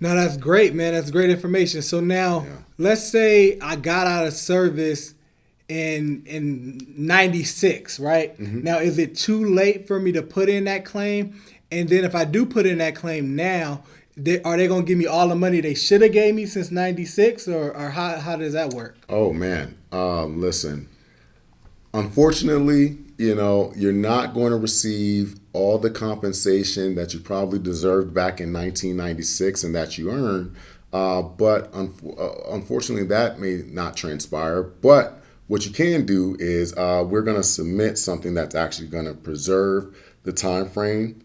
No, that's great, man. That's great information. So now, Yeah. let's say I got out of service in '96, right? hmm Now, is it too late for me to put in that claim? And then if I do put in that claim now, are they going to give me all the money they should have gave me since '96, or how does that work? Oh man, listen. Unfortunately, you're not going to receive all the compensation that you probably deserved back in 1996 and that you earned. But unfortunately, that may not transpire. But what you can do is we're going to submit something that's actually going to preserve the time frame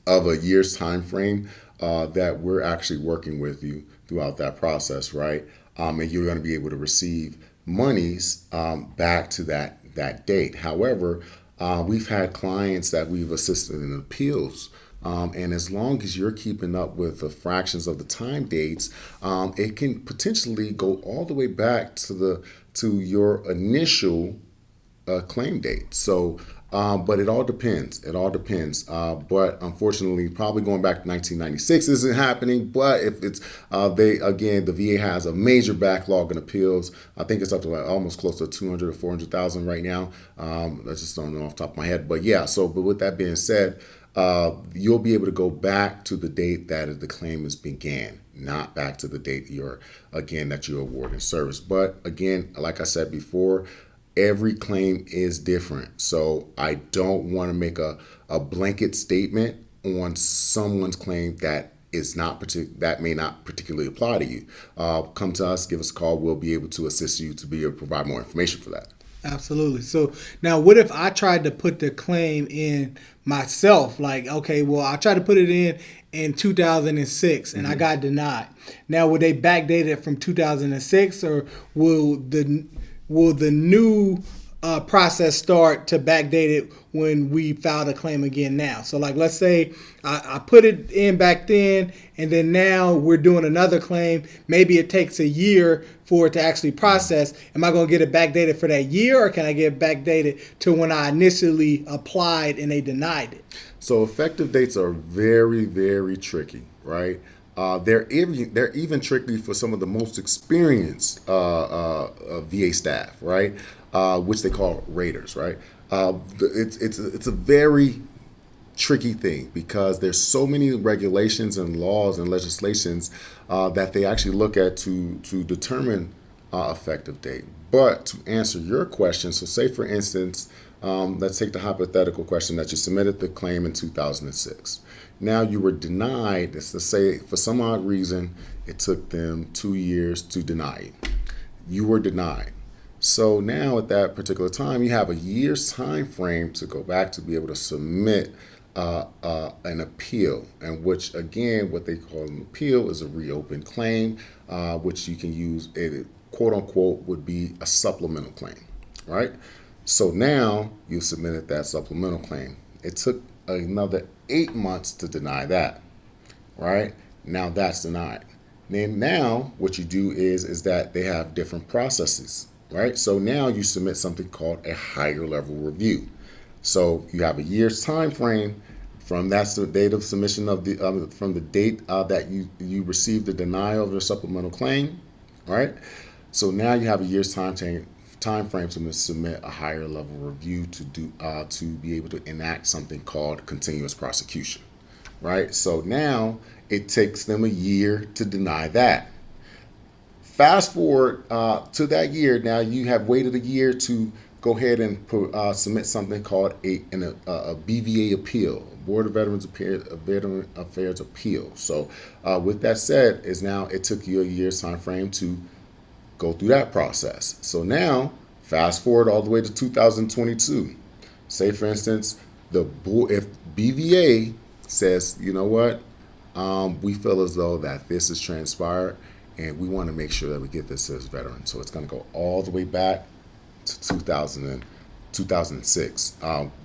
of a year's time frame that we're actually working with you throughout that process, right? And you're going to be able to receive monies back to that date. However, we've had clients that we've assisted in appeals. And as long as you're keeping up with the fractions of the time dates, it can potentially go all the way back to your initial claim date. So, but it all depends. It all depends. But unfortunately, probably going back to 1996 isn't happening. But if it's the VA has a major backlog in appeals. I think it's up to like almost close to 200 or 400,000 right now. I just don't know off the top of my head. But yeah. So, but with that being said, you'll be able to go back to the date that the claim is began, not back to the date that you're awarded service. But again, like I said before, every claim is different. So I don't want to make a blanket statement on someone's claim that is not that may not particularly apply to you. Come to us, give us a call. We'll be able to assist you to be able to provide more information for that. Absolutely. So now, what if I tried to put the claim in myself? Like, okay, well, I tried to put it in 2006 and I got denied. Now, would they backdate it from 2006, or will the new process start to backdate it when we file the claim again now? So, like, let's say I put it in back then, and then now we're doing another claim. Maybe it takes a year for it to actually process. Am I going to get it backdated for that year, or can I get it backdated to when I initially applied and they denied it? So effective dates are very, very tricky, right? They're even tricky for some of the most experienced VA staff, right? Which they call raters, right? It's a very tricky thing because there's so many regulations and laws and legislations that they actually look at to determine effective date. But to answer your question, so say for instance, let's take the hypothetical question that you submitted the claim in 2006. Now you were denied. Let's just say for some odd reason it took them 2 years to deny it. You were denied. So now at that particular time, you have a year's time frame to go back to be able to submit an appeal, and which again, what they call an appeal is a reopened claim, which you can use it, quote unquote, would be a supplemental claim, right? So now you submitted that supplemental claim. It took another 8 months to deny that, right? Now that's denied. Then now what you do is that they have different processes, right? So now you submit something called a higher level review. So you have a year's time frame from that's the date of submission of the from the date that you received the denial of your supplemental claim, right? So now you have a year's time frame to submit a higher level review to be able to enact something called continuous prosecution, right? So now it takes them a year to deny that. Fast forward to that year. Now you have waited a year to go ahead and submit something called a BVA appeal, Board of Veteran Affairs appeal. So with that said, is now it took you a year's time frame to go through that process. So now fast forward all the way to 2022. Say for instance, if BVA says, you know what, we feel as though that this has transpired and we want to make sure that we get this as veteran. So it's going to go all the way back to 2006,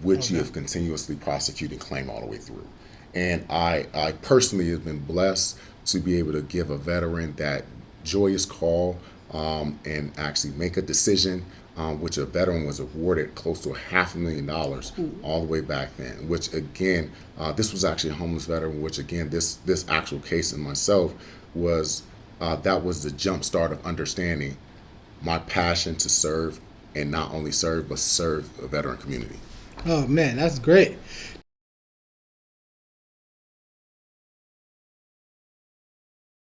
which you Okay. have continuously prosecuted claim all the way through. And I personally have been blessed to be able to give a veteran that joyous call and actually make a decision which a veteran was awarded close to $500,000 all the way back then. Which again, this was actually a homeless veteran. Which again, this actual case in myself was that was the jump start of understanding my passion to serve, and not only serve but serve a veteran community. Oh man, that's great.